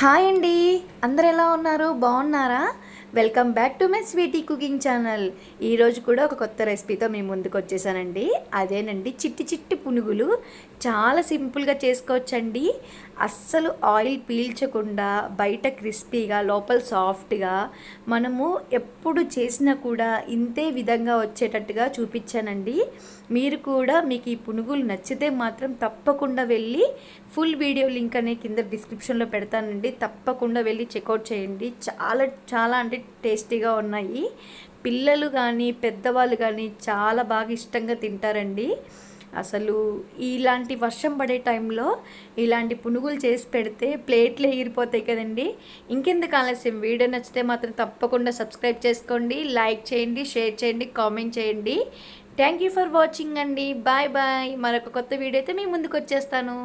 Hi అండి, అందరు ఎలా ఉన్నారు? బాగున్నారా? Welcome back to my sweety cooking channel. ఈరోజు కూడా ఒక కొత్త రెసిపీతో మేము ముందుకు వచ్చేసానండి. అదేనండి చిట్టి చిట్టి పునుగులు. చాలా సింపుల్గా చేసుకోవచ్చండి. అస్సలు ఆయిల్ పీల్చకుండా బయట క్రిస్పీగా లోపల సాఫ్ట్గా మనము ఎప్పుడు చేసినా కూడా ఇంతే విధంగా వచ్చేటట్టుగా చూపించానండి. మీరు కూడా మీకు ఈ పునుగులు నచ్చితే మాత్రం తప్పకుండా వెళ్ళి ఫుల్ వీడియో లింక్ అనే కింద డిస్క్రిప్షన్లో పెడతానండి. తప్పకుండా వెళ్ళి చెక్అవుట్ చేయండి. చాలా చాలా అంటే టేస్టీగా ఉన్నాయి. పిల్లలు కానీ పెద్దవాళ్ళు కానీ చాలా బాగా ఇష్టంగా తింటారండి. అసలు ఇలాంటి వర్షం పడే టైంలో ఇలాంటి పునుగులు చేసి పెడితే ప్లేట్లు ఎగిరిపోతాయి కదండి. ఇంకెందుకు ఆలస్యం, వీడియో నచ్చితే మాత్రం తప్పకుండా సబ్స్క్రైబ్ చేసుకోండి, లైక్ చేయండి, షేర్ చేయండి, కామెంట్ చేయండి. థ్యాంక్ యూ ఫర్ వాచింగ్ అండి. Bye bye. మరొక కొత్త వీడియో అయితే మీ ముందుకు వచ్చేస్తాను.